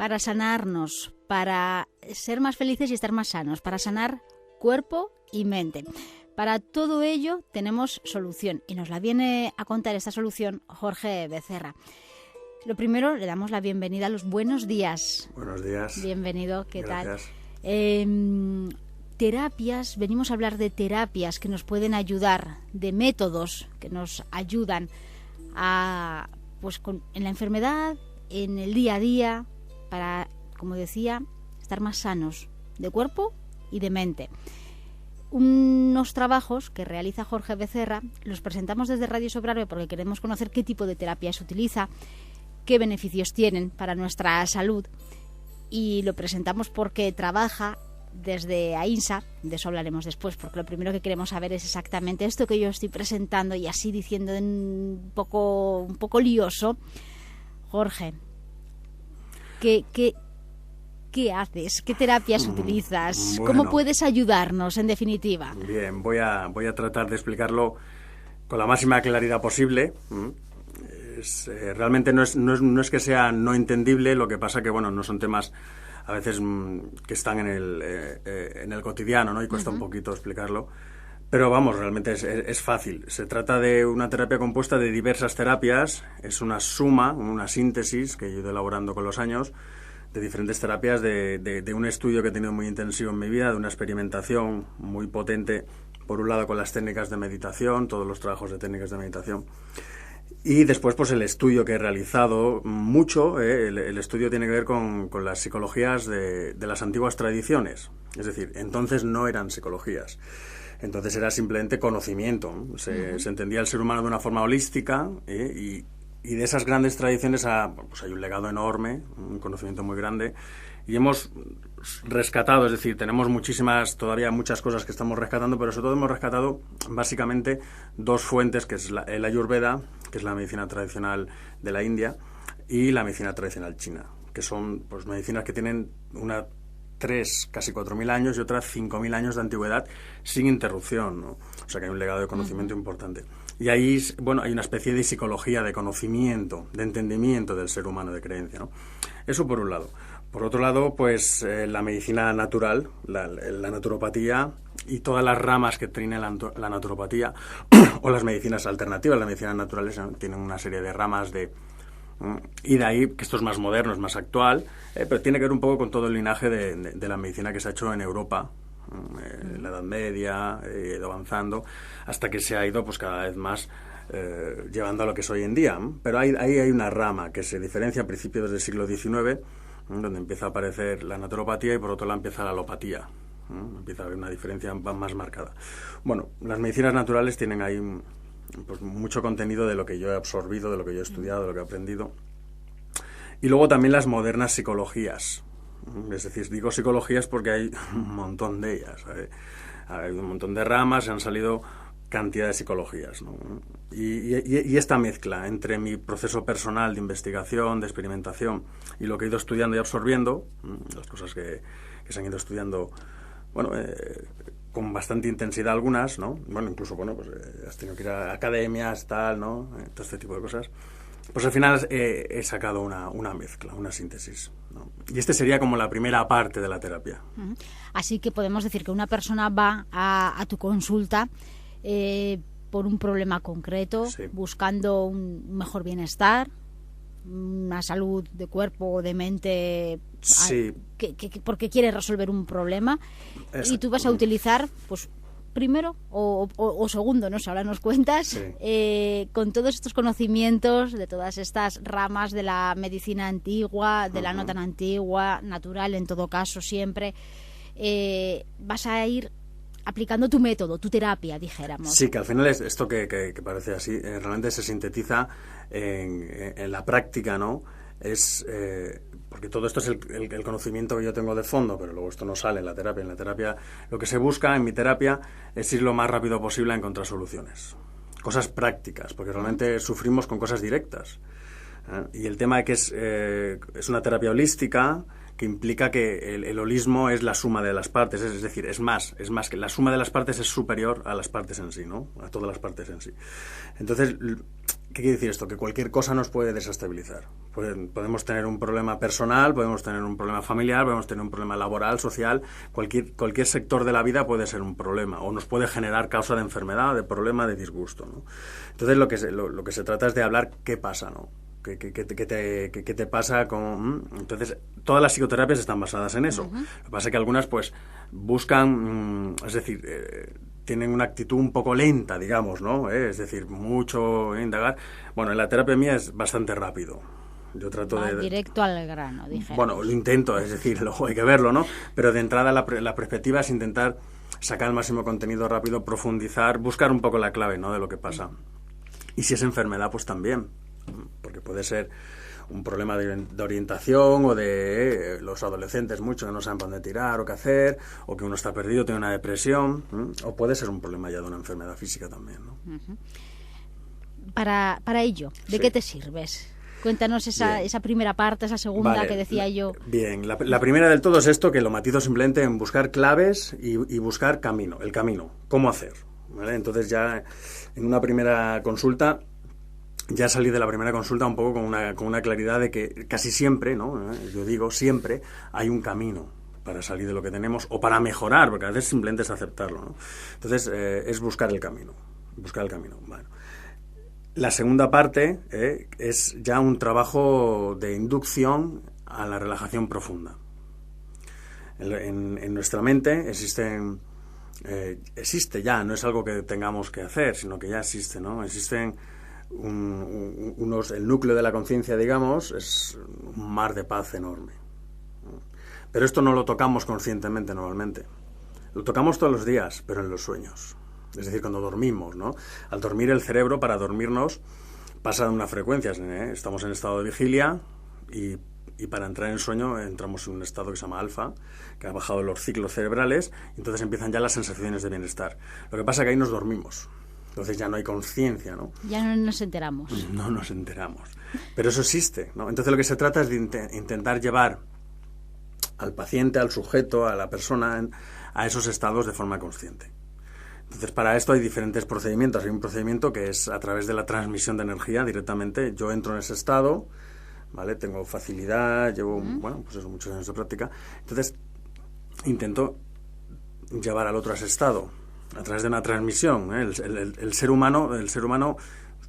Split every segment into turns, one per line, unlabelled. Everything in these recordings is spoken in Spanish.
para sanarnos, para ser más felices y estar más sanos, para sanar cuerpo y mente. Para todo ello tenemos solución y nos la viene a contar esta solución Jorge Becerra. Lo primero, le damos la bienvenida a los buenos días.
Buenos días.
Bienvenido, ¿qué
Gracias.
tal? Terapias, venimos a hablar de terapias que nos pueden ayudar, de métodos que nos ayudan a, pues, en la enfermedad, en el día a día, para, como decía, estar más sanos de cuerpo y de mente. Unos trabajos que realiza Jorge Becerra los presentamos desde Radio Sobrarbe porque queremos conocer qué tipo de terapia se utiliza, qué beneficios tienen para nuestra salud, y lo presentamos porque trabaja desde AINSA. De eso hablaremos después, porque lo primero que queremos saber es exactamente esto que yo estoy presentando y así diciendo un poco lioso. Jorge, ¿qué haces? ¿Qué terapias utilizas?
Bueno,
¿Cómo puedes ayudarnos, en definitiva?
Bien, voy a tratar de explicarlo con la máxima claridad posible. Realmente no es que sea no entendible, lo que pasa que, bueno, no son temas a veces que están en el cotidiano, ¿no? Y cuesta un poquito explicarlo. Pero vamos, realmente es fácil. Se trata de una terapia compuesta de diversas terapias. Es una suma, una síntesis que he ido elaborando con los años de diferentes terapias, de un estudio que he tenido muy intensivo en mi vida, de una experimentación muy potente, por un lado con las técnicas de meditación, todos los trabajos de técnicas de meditación. Y después, pues el estudio que he realizado mucho, el estudio tiene que ver con las psicologías de las antiguas tradiciones. Es decir, entonces no eran psicologías. Entonces era simplemente conocimiento. Se entendía el ser humano de una forma holística, y de esas grandes tradiciones pues hay un legado enorme, un conocimiento muy grande. Y hemos rescatado, es decir, tenemos todavía muchas cosas que estamos rescatando, pero sobre todo hemos rescatado básicamente dos fuentes, que es el Ayurveda, que es la medicina tradicional de la India, y la medicina tradicional china, que son, pues, medicinas que tienen una 3, casi 4.000 años y otras 5.000 años de antigüedad sin interrupción, ¿no? O sea que hay un legado de conocimiento importante. Y ahí, bueno, hay una especie de psicología, de conocimiento, de entendimiento del ser humano, de creencia, ¿no? Eso por un lado. Por otro lado, pues la medicina natural, la naturopatía y todas las ramas que tiene la naturopatía o las medicinas alternativas. Las medicinas naturales tienen una serie de ramas y de ahí, que esto es más moderno, es más actual, pero tiene que ver un poco con todo el linaje de la medicina que se ha hecho en Europa, en la Edad Media, ha ido avanzando, hasta que se ha ido, pues, cada vez más llevando a lo que es hoy en día. Pero ahí hay una rama que se diferencia a principios del siglo XIX, donde empieza a aparecer la naturopatía, y por otro lado empieza la alopatía. Empieza a haber una diferencia más marcada. Bueno, las medicinas naturales tienen ahí pues mucho contenido de lo que yo he absorbido, de lo que yo he estudiado, de lo que he aprendido. Y luego también las modernas psicologías. Es decir, digo psicologías porque hay un montón de ellas. Hay un montón de ramas, han salido cantidad de psicologías, ¿no? Y esta mezcla entre mi proceso personal de investigación, de experimentación, y lo que he ido estudiando y absorbiendo, las cosas que se han ido estudiando, bueno, con bastante intensidad algunas, ¿no? Bueno, incluso, bueno, pues has tenido que ir a academias, tal, ¿no? Todo este tipo de cosas. Pues al final he sacado una mezcla, una síntesis, ¿no? Y este sería como la primera parte de la terapia.
Así que podemos decir que una persona va a tu consulta por un problema concreto, sí, buscando un mejor bienestar, una salud de cuerpo o de mente,
sí,
porque quiere resolver un problema. Exacto. Y tú vas a utilizar, pues, primero o segundo, no sé, ahora nos cuentas, sí, con todos estos conocimientos de todas estas ramas de la medicina antigua, de la no tan antigua, natural en todo caso siempre, vas a ir aplicando tu método, tu terapia, dijéramos.
Sí, que al final es esto que parece así, realmente se sintetiza en la práctica, ¿no? Porque todo esto es el conocimiento que yo tengo de fondo, pero luego esto no sale en la terapia. En la terapia, lo que se busca en mi terapia es ir lo más rápido posible a encontrar soluciones. Cosas prácticas, porque realmente sufrimos con cosas directas. Y el tema es que es una terapia holística, que implica que el holismo es la suma de las partes, es decir, es más que la suma de las partes es superior a las partes en sí, ¿no? A todas las partes en sí. Entonces, ¿Qué quiere decir esto? Que cualquier cosa nos puede desestabilizar. Podemos tener un problema personal, podemos tener un problema familiar, podemos tener un problema laboral, social. Cualquier sector de la vida puede ser un problema o nos puede generar causa de enfermedad, de problema, de disgusto, ¿no? Entonces lo que se trata es de hablar qué pasa, ¿no? ¿Qué te pasa? Entonces, todas las psicoterapias están basadas en eso. Lo que pasa es que algunas pues buscan, es decir, tienen una actitud un poco lenta, digamos, ¿no? Es decir, mucho indagar. Bueno, en la terapia mía es bastante rápido. Yo trato de...
directo al grano, dije.
Bueno, lo intento, es decir, luego hay que verlo, ¿no? Pero de entrada la perspectiva es intentar sacar el máximo contenido rápido, profundizar, buscar un poco la clave, ¿no?, de lo que pasa. Y si es enfermedad, pues también. Porque puede ser un problema de orientación o de los adolescentes mucho que no saben por dónde tirar o qué hacer, o que uno está perdido, tiene una depresión, o puede ser un problema ya de una enfermedad física también, ¿no?
Para ello, ¿de qué te sirves? Cuéntanos esa primera parte, esa segunda que decía yo.
Bien, la primera del todo es esto, que lo matizo simplemente en buscar claves y buscar el camino, cómo hacer, ¿vale? Entonces ya en una primera consulta... Ya salí de la primera consulta un poco con una claridad de que casi siempre, ¿no? Yo digo siempre, hay un camino para salir de lo que tenemos o para mejorar, porque a veces simplemente es aceptarlo, ¿no? Entonces, es buscar el camino. Bueno. La segunda parte es ya un trabajo de inducción a la relajación profunda. En nuestra mente existe ya, no es algo que tengamos que hacer, sino que ya existe, ¿no? Existen... el núcleo de la conciencia, digamos, es un mar de paz enorme. Pero esto no lo tocamos conscientemente normalmente. Lo tocamos todos los días, pero en los sueños. Es decir, cuando dormimos, ¿no? Al dormir el cerebro, para dormirnos, pasa de una frecuencia. Estamos en estado de vigilia y para entrar en sueño entramos en un estado que se llama alfa, que ha bajado los ciclos cerebrales, y entonces empiezan ya las sensaciones de bienestar. Lo que pasa es que ahí nos dormimos. Entonces ya no hay conciencia, ¿no?
Ya no nos enteramos.
No nos enteramos. Pero eso existe, ¿no? Entonces lo que se trata es de intentar llevar al paciente, al sujeto, a la persona, a esos estados de forma consciente. Entonces para esto hay diferentes procedimientos. Hay un procedimiento que es a través de la transmisión de energía directamente. Yo entro en ese estado, ¿vale? Tengo facilidad, llevo, muchos años de práctica. Entonces intento llevar al otro a ese estado a través de una transmisión, ¿eh? El ser humano,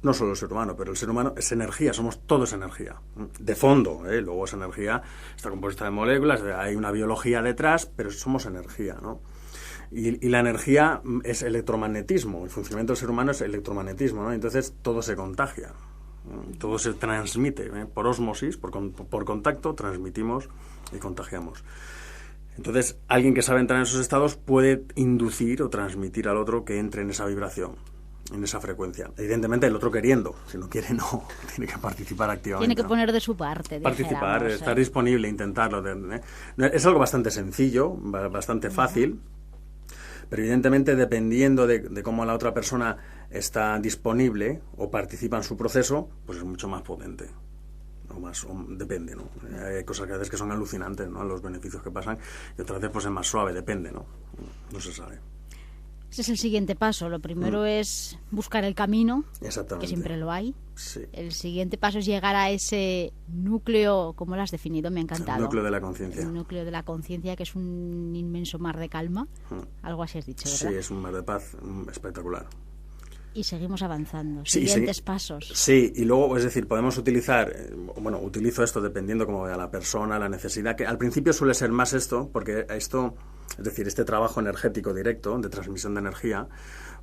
no solo el ser humano, pero el ser humano es energía, somos todos energía, de fondo, luego esa energía está compuesta de moléculas, hay una biología detrás, pero somos energía, ¿no? Y la energía es electromagnetismo, el funcionamiento del ser humano es electromagnetismo, ¿no? Entonces todo se contagia, todo se transmite, por ósmosis, por contacto, transmitimos y contagiamos. Entonces, alguien que sabe entrar en esos estados puede inducir o transmitir al otro que entre en esa vibración, en esa frecuencia. Evidentemente, el otro queriendo. Si no quiere, no. Tiene que participar activamente.
Tiene que poner de su parte.
Participar, estar disponible, intentarlo. Es algo bastante sencillo, bastante fácil, pero evidentemente, dependiendo de cómo la otra persona está disponible o participa en su proceso, pues es mucho más potente. Depende, ¿no? Hay cosas que a veces que son alucinantes, ¿no? Los beneficios que pasan, y otras veces pues es más suave, depende, ¿no? No se sabe.
Ese es el siguiente paso. Lo primero es buscar el camino, que siempre lo hay.
Sí.
El siguiente paso es llegar a ese núcleo, ¿cómo lo has definido? Me ha encantado.
El núcleo de la conciencia.
El núcleo de la conciencia, que es un inmenso mar de calma. Algo así has dicho, ¿verdad?
Sí, es un mar de paz espectacular.
Y seguimos avanzando. Siguientes pasos.
Sí, y luego, es decir, podemos utilizar, utilizo esto dependiendo como vea la persona, la necesidad, que al principio suele ser más esto, porque esto, es decir, este trabajo energético directo de transmisión de energía,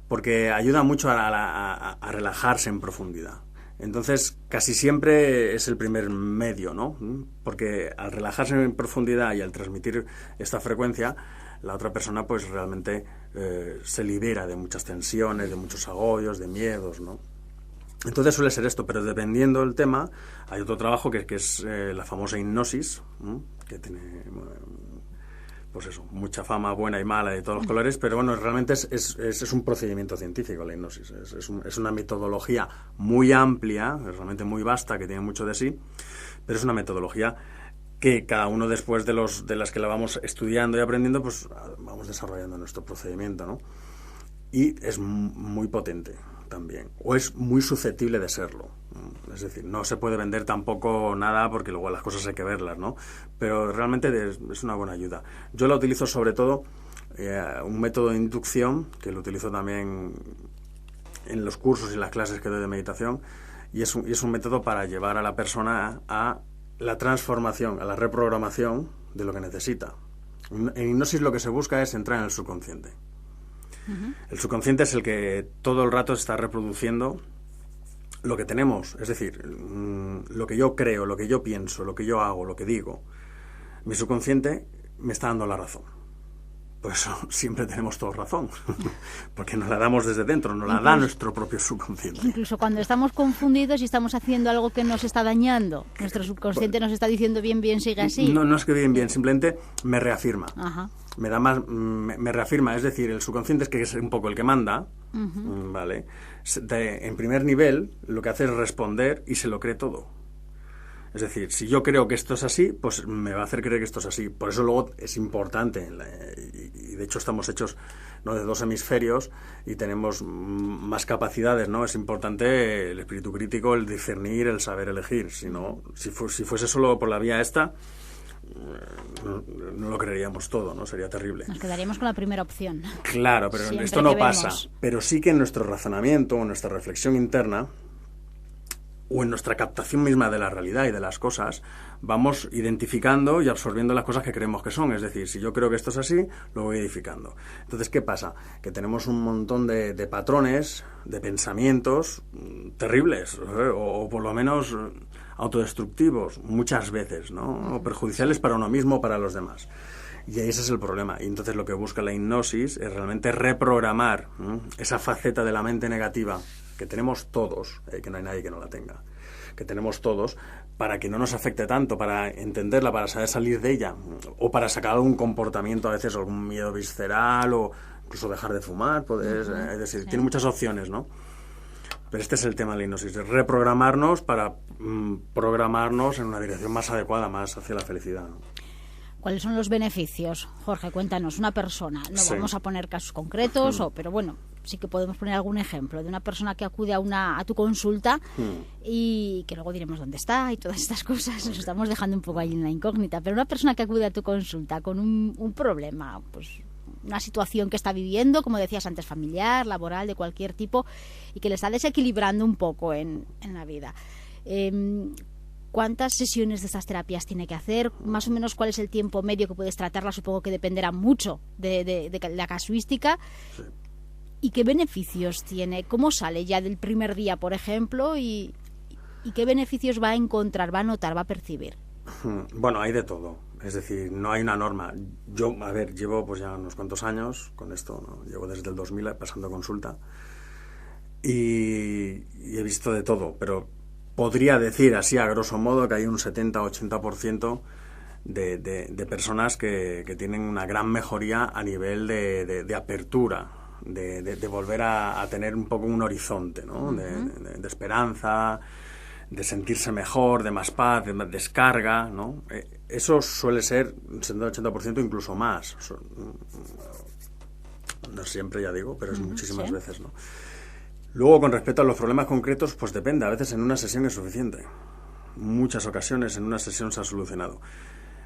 porque ayuda mucho a relajarse en profundidad. Entonces, casi siempre es el primer medio, ¿no? Porque al relajarse en profundidad y al transmitir esta frecuencia, la otra persona pues realmente se libera de muchas tensiones, de muchos agobios, de miedos, ¿no? Entonces suele ser esto, pero dependiendo del tema, hay otro trabajo que es la famosa hipnosis, que tiene, pues eso, mucha fama buena y mala de todos los colores, pero bueno, realmente es un procedimiento científico la hipnosis, es una metodología muy amplia, realmente muy vasta, que tiene mucho de sí, pero es una metodología que cada uno después de las que la vamos estudiando y aprendiendo, pues vamos desarrollando nuestro procedimiento, ¿no? Y es muy potente, también, o es muy susceptible de serlo. Es decir, no se puede vender tampoco nada porque luego las cosas hay que verlas, ¿no? Pero realmente es una buena ayuda. Yo la utilizo sobre todo, un método de inducción, que lo utilizo también en los cursos y las clases que doy de meditación, y es un método para llevar a la persona a la transformación, a la reprogramación de lo que necesita. En hipnosis lo que se busca es entrar en el subconsciente. Uh-huh. El subconsciente es el que todo el rato está reproduciendo lo que tenemos, es decir, lo que yo creo, lo que yo pienso, lo que yo hago, lo que digo. Mi subconsciente me está dando la razón. Por eso siempre tenemos todos razón, porque nos la damos desde dentro, nos la da nuestro propio subconsciente.
Incluso cuando estamos confundidos y estamos haciendo algo que nos está dañando, nuestro subconsciente nos está diciendo bien, sigue así.
No es que bien, simplemente me reafirma.
Ajá.
Me da más, me reafirma, es decir, el subconsciente que es un poco el que manda, uh-huh. ¿Vale? En primer nivel, lo que hace es responder y se lo cree todo. Es decir, si yo creo que esto es así, pues me va a hacer creer que esto es así. Por eso luego es importante, y de hecho estamos hechos, ¿no?, de 2 hemisferios y tenemos más capacidades, ¿no? Es importante el espíritu crítico, el discernir, el saber elegir. Si no, si fuese solo por la vía esta, no lo creeríamos todo, ¿no? Sería terrible.
Nos quedaríamos con la primera opción.
Claro, pero siempre esto no pasa. Pero sí que en nuestro razonamiento, en nuestra reflexión interna, o en nuestra captación misma de la realidad y de las cosas, vamos identificando y absorbiendo las cosas que creemos que son. Es decir, si yo creo que esto es así, lo voy edificando. Entonces, ¿qué pasa? Que tenemos un montón de patrones, de pensamientos terribles, o por lo menos autodestructivos, muchas veces, ¿no? O perjudiciales para uno mismo o para los demás. Y ese es el problema. Y entonces lo que busca la hipnosis es realmente reprogramar esa faceta de la mente negativa que tenemos todos, que no hay nadie que no la tenga, que tenemos todos, para que no nos afecte tanto, para entenderla, para saber salir de ella, o para sacar algún comportamiento, a veces algún miedo visceral, o incluso dejar de fumar, es decir, sí. Tiene muchas opciones, ¿no? Pero este es el tema de la hipnosis, es reprogramarnos para programarnos en una dirección más adecuada, más hacia la felicidad, ¿no?
¿Cuáles son los beneficios? Jorge, cuéntanos, una persona, no sí. Vamos a poner casos concretos, pero bueno, sí que podemos poner algún ejemplo de una persona que acude a tu consulta y que luego diremos dónde está y todas estas cosas, nos estamos dejando un poco ahí en la incógnita, pero una persona que acude a tu consulta con un problema, pues una situación que está viviendo, como decías antes, familiar, laboral, de cualquier tipo, y que le está desequilibrando un poco en la vida. ¿Cuántas sesiones de estas terapias tiene que hacer? Más o menos, ¿cuál es el tiempo medio que puedes tratarla? Supongo que dependerá mucho de la casuística. Sí. ¿Y qué beneficios tiene? ¿Cómo sale ya del primer día, por ejemplo? ¿Y qué beneficios va a encontrar, va a notar, va a percibir?
Bueno, hay de todo. Es decir, no hay una norma. Yo, llevo pues ya unos cuantos años con esto, ¿no? Llevo desde el 2000 pasando consulta y he visto de todo, pero podría decir así a grosso modo que hay un 70-80% de personas que tienen una gran mejoría a nivel de apertura, de volver a tener un poco un horizonte, ¿no? Uh-huh. de esperanza, de sentirse mejor, de más paz, de más descarga, ¿no? Eso suele ser un 70-80%, incluso más. No siempre, ya digo, pero es muchísimas
¿sí?
veces, ¿no? Luego, con respecto a los problemas concretos, pues depende. A veces en una sesión es suficiente. Muchas ocasiones en una sesión se ha solucionado.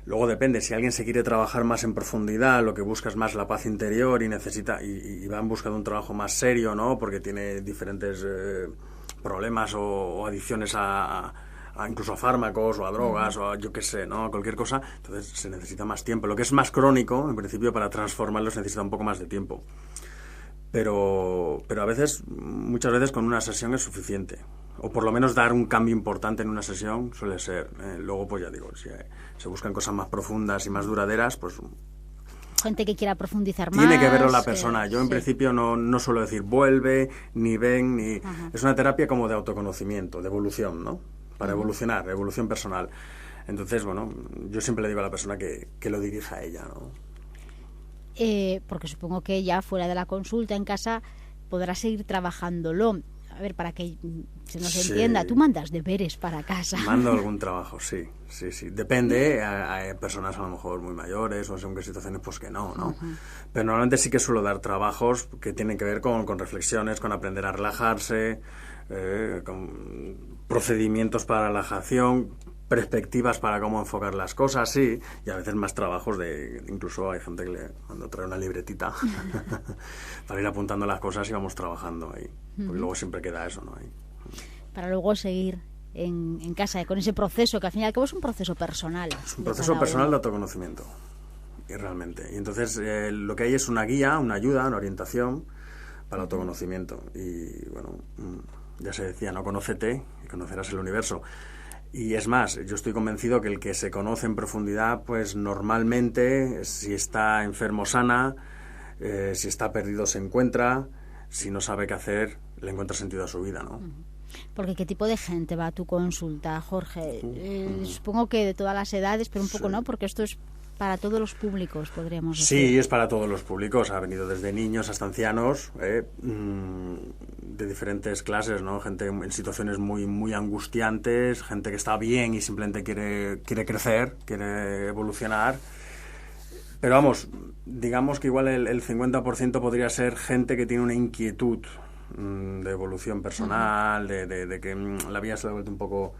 Luego depende, si alguien se quiere trabajar más en profundidad, lo que busca es más la paz interior y necesita y va en busca de un trabajo más serio, ¿no? Porque tiene diferentes problemas o adicciones a incluso a fármacos o a drogas o a yo qué sé, ¿no? Cualquier cosa, entonces se necesita más tiempo. Lo que es más crónico, en principio, para transformarlo se necesita un poco más de tiempo. Pero a veces, muchas veces con una sesión es suficiente. O por lo menos dar un cambio importante en una sesión suele ser. Luego, pues ya digo, si se buscan cosas más profundas y más duraderas, pues...
Gente que quiera profundizar más.
Tiene que verlo la persona. Yo en principio no suelo decir vuelve, ni ven, ni... Ajá. Es una terapia como de autoconocimiento, de evolución, ¿no? Para evolucionar, evolución personal. Entonces, bueno, yo siempre le digo a la persona que lo dirija a ella, ¿no?
Porque supongo que ya fuera de la consulta en casa podrá seguir trabajándolo. a ver, para que se nos entienda, tú mandas deberes para casa.
Mando algún trabajo, sí. Depende, hay personas a lo mejor muy mayores o según qué situaciones, pues que no. Pero normalmente sí que suelo dar trabajos que tienen que ver con reflexiones, con aprender a relajarse, con procedimientos para la relajación, perspectivas para cómo enfocar las cosas, sí, y a veces más trabajos incluso hay gente que cuando trae una libretita para ir apuntando las cosas y vamos trabajando ahí, porque luego siempre queda eso, ¿no? Ahí.
Para luego seguir en casa con ese proceso que al fin y al cabo es un proceso personal.
Es un proceso personal de autoconocimiento, y realmente. Y entonces lo que hay es una guía, una ayuda, una orientación para el autoconocimiento. Y bueno, ya se decía, no, conócete y conocerás el universo. Y es más, yo estoy convencido que el que se conoce en profundidad, pues normalmente, si está enfermo sana, si está perdido se encuentra, si no sabe qué hacer, le encuentra sentido a su vida, ¿no?
Porque ¿qué tipo de gente va a tu consulta, Jorge? Supongo que de todas las edades, pero un poco no, porque esto es para todos los públicos, podríamos decir.
Sí, es para todos los públicos. Ha venido desde niños hasta ancianos, de diferentes clases, ¿no? Gente en situaciones muy angustiantes, gente que está bien y simplemente quiere crecer, quiere evolucionar. Pero vamos, digamos que igual el 50% podría ser gente que tiene una inquietud de evolución personal, de que la vida se le ha vuelto un poco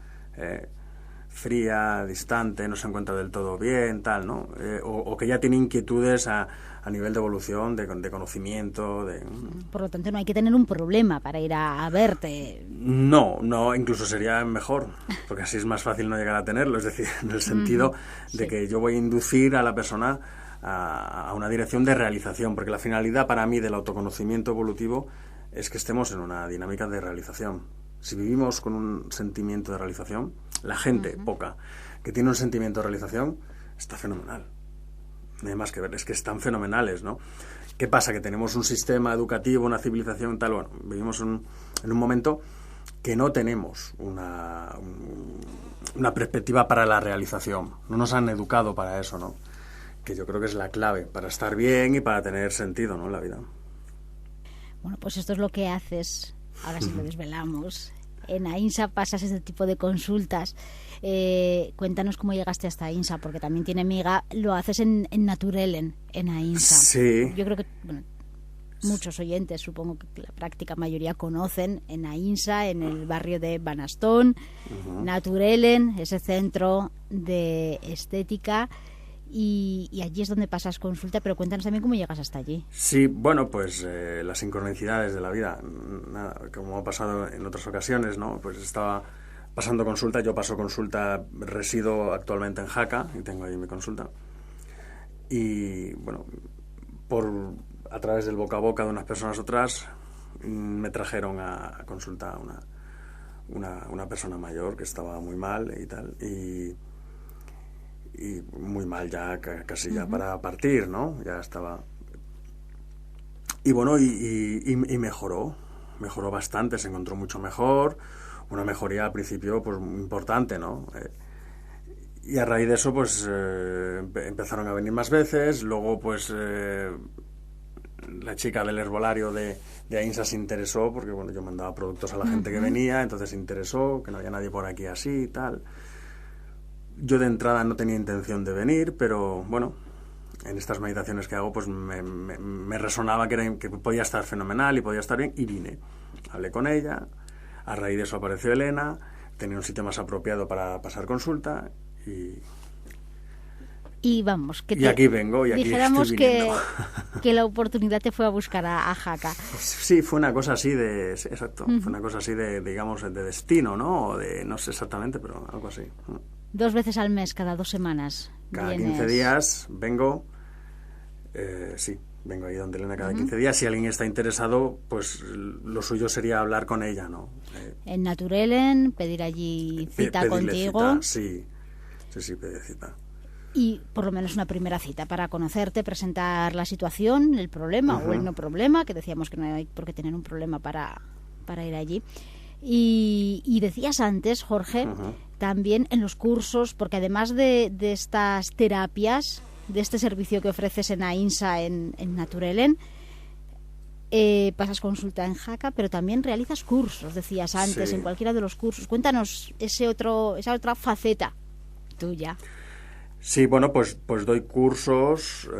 fría, distante, no se encuentra del todo bien, tal, ¿no? O que ya tiene inquietudes a nivel de evolución, de conocimiento.
Por lo tanto, no hay que tener un problema para ir a verte.
No, incluso sería mejor, porque así es más fácil no llegar a tenerlo, es decir, en el sentido de que yo voy a inducir a la persona a una dirección de realización, porque la finalidad para mí del autoconocimiento evolutivo es que estemos en una dinámica de realización. Si vivimos con un sentimiento de realización, la gente, poca, que tiene un sentimiento de realización, está fenomenal. No hay más que ver, es que están fenomenales, ¿no? ¿Qué pasa? Que tenemos un sistema educativo, una civilización tal, bueno, vivimos en un momento que no tenemos una perspectiva para la realización. No nos han educado para eso, ¿no? Que yo creo que es la clave para estar bien y para tener sentido, ¿no?, en la vida.
Bueno, pues esto es lo que haces, ahora sí lo desvelamos. En AINSA pasas este tipo de consultas. Cuéntanos cómo llegaste hasta AINSA, porque también tiene miga. Lo haces en Naturellen, en AINSA.
Sí.
Yo creo que muchos oyentes, supongo que la práctica mayoría conocen en AINSA, en el barrio de Banastón, Naturellen, ese centro de estética. Y allí es donde pasas consulta, pero cuéntanos también cómo llegas hasta allí.
Sí, bueno, pues las sincronicidades de la vida, nada, como ha pasado en otras ocasiones, ¿no? Pues estaba pasando consulta, yo paso consulta, resido actualmente en Jaca y tengo ahí mi consulta. Y bueno, a través del boca a boca de unas personas otras, me trajeron a consulta una persona mayor que estaba muy mal y tal, y muy mal ya, casi ya para partir, ¿no? Ya estaba. Y bueno, y mejoró bastante, se encontró mucho mejor, una mejoría al principio pues muy importante, ¿no? Y a raíz de eso pues empezaron a venir más veces, luego pues la chica del herbolario de AINSA se interesó, porque bueno, yo mandaba productos a la gente que venía, entonces se interesó, que no había nadie por aquí así y tal. Yo de entrada no tenía intención de venir, pero bueno, en estas meditaciones que hago pues me resonaba que podía estar fenomenal y podía estar bien, y vine. Hablé con ella, a raíz de eso apareció Elena, tenía un sitio más apropiado para pasar consulta
y vamos,
y aquí vengo, y aquí
dijéramos
estoy viniendo.
que la oportunidad te fue a buscar a Jaca.
Sí, fue una cosa así exacto, fue una cosa así digamos, de destino, ¿no? O no sé exactamente, pero algo así.
2 veces al mes, cada 2 semanas.
Cada
vienes.
15 días vengo, sí, vengo ahí donde Elena cada 15 días. Si alguien está interesado, pues lo suyo sería hablar con ella, ¿no?
En Naturellen, pedir allí cita contigo.
Cita, sí, pedir cita.
Y por lo menos una primera cita para conocerte, presentar la situación, el problema o el no problema, que decíamos que no hay por qué tener un problema para ir allí. Y decías antes, Jorge, también en los cursos, porque además de estas terapias, de este servicio que ofreces en AINSA, en Naturellen, Pasas consulta en Jaca, pero también realizas cursos, decías antes,
Sí.
en cualquiera de los cursos. Cuéntanos esa otra faceta tuya.
Sí, bueno, pues doy cursos,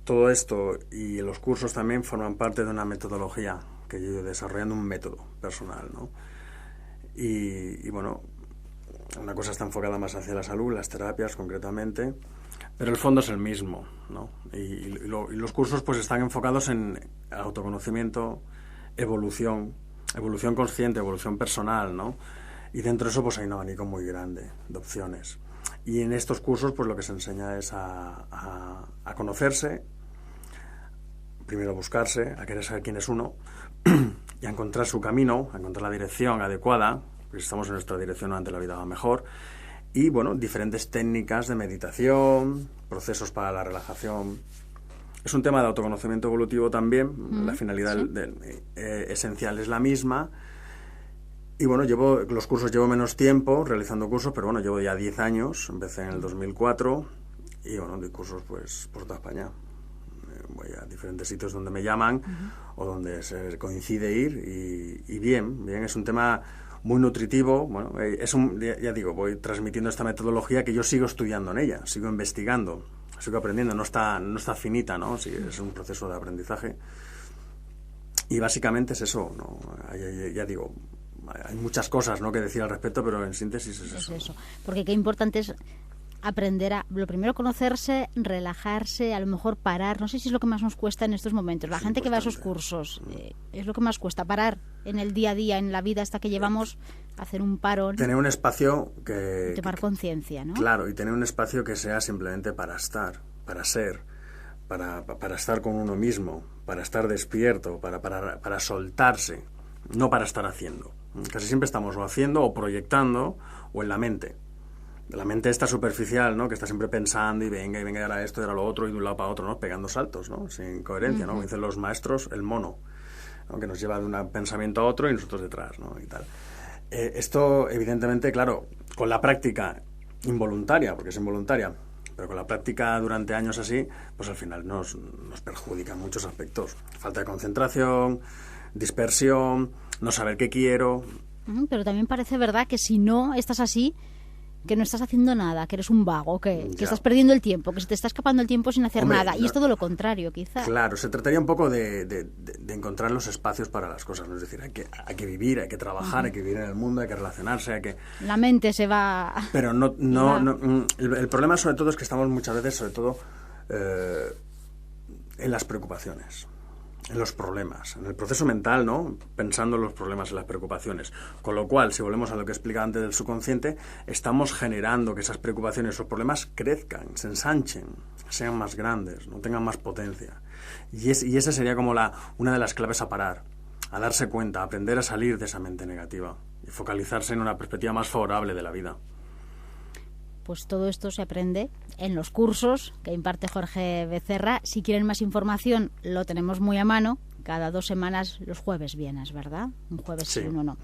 todo esto y los cursos también forman parte de una metodología que yo he ido desarrollando, un método personal, ¿no? Y bueno, una cosa está enfocada más hacia la salud, las terapias concretamente, pero el fondo es el mismo, ¿no? Y los cursos pues están enfocados en autoconocimiento, evolución consciente, evolución personal, ¿no? Y dentro de eso pues hay un abanico muy grande de opciones. Y en estos cursos pues lo que se enseña es a conocerse, primero a buscarse, a querer saber quién es uno y a encontrar su camino, a encontrar la dirección adecuada, porque si estamos en nuestra dirección durante la vida va mejor. Y bueno, diferentes técnicas de meditación, procesos para la relajación. Es un tema de autoconocimiento evolutivo también, la finalidad esencial es la misma. Y bueno, llevo menos tiempo realizando cursos, pero bueno, llevo ya 10 años, empecé en el 2004 y bueno, doy cursos pues por toda España. Voy a diferentes sitios donde me llaman o donde se coincide ir y bien, es un tema muy nutritivo. Bueno, ya digo, voy transmitiendo esta metodología que yo sigo estudiando en ella, sigo investigando, sigo aprendiendo, no está finita, ¿no? Sí, es un proceso de aprendizaje y básicamente es eso, ¿no? Ya digo, hay muchas cosas, ¿no?, que decir al respecto, pero en síntesis es eso.
Porque qué importante es aprender lo primero, conocerse, relajarse, a lo mejor parar. No sé si es lo que más nos cuesta en estos momentos. La gente que va a esos cursos, es lo que más cuesta, parar en el día a día, en la vida hasta que llevamos, hacer un parón.
Tener un espacio que...
Tomar conciencia, ¿no?
Claro, y tener un espacio que sea simplemente para estar, para ser, para estar con uno mismo, para estar despierto, para soltarse, no para estar haciendo. Casi siempre estamos o haciendo o proyectando o en la mente. La mente está superficial, ¿no?, que está siempre pensando y venga, y ahora esto, y ahora lo otro, y de un lado para otro, ¿no?, pegando saltos, ¿no?, sin coherencia, ¿no?, como dicen los maestros, el mono, ¿no?, que nos lleva de un pensamiento a otro y nosotros detrás, ¿no?, y tal. Esto, evidentemente, claro, con la práctica involuntaria, porque es involuntaria, pero con la práctica durante años así, pues al final nos perjudica en muchos aspectos. Falta de concentración, dispersión, no saber qué quiero.
Pero también parece verdad que si no estás así, que no estás haciendo nada, que eres un vago, que estás perdiendo el tiempo, que se te está escapando el tiempo sin hacer nada. Y es todo lo contrario, quizá.
Claro, se trataría un poco de encontrar los espacios para las cosas, ¿no? Es decir, hay que vivir, hay que trabajar, hay que vivir en el mundo, hay que relacionarse, hay que...
La mente se va...
Pero el problema sobre todo es que estamos muchas veces, sobre todo, en las preocupaciones, en los problemas, en el proceso mental, ¿no?, pensando en los problemas, en las preocupaciones. Con lo cual, si volvemos a lo que explica antes del subconsciente, estamos generando que esas preocupaciones, esos problemas crezcan, se ensanchen, sean más grandes, no tengan más potencia. Y esa sería como una de las claves a parar, a darse cuenta, a aprender a salir de esa mente negativa y focalizarse en una perspectiva más favorable de la vida.
Pues todo esto se aprende en los cursos que imparte Jorge Becerra. Si quieren más información, lo tenemos muy a mano. Cada 2 semanas, los jueves vienes, ¿verdad? Un jueves sí, uno no.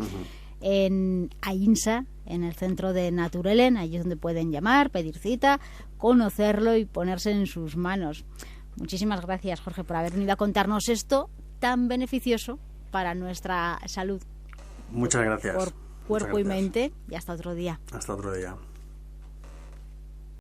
En AINSA, en el centro de Naturelen, allí es donde pueden llamar, pedir cita, conocerlo y ponerse en sus manos. Muchísimas gracias, Jorge, por haber venido a contarnos esto tan beneficioso para nuestra salud.
Muchas gracias.
Por cuerpo y mente. Y hasta otro día.
Hasta otro día.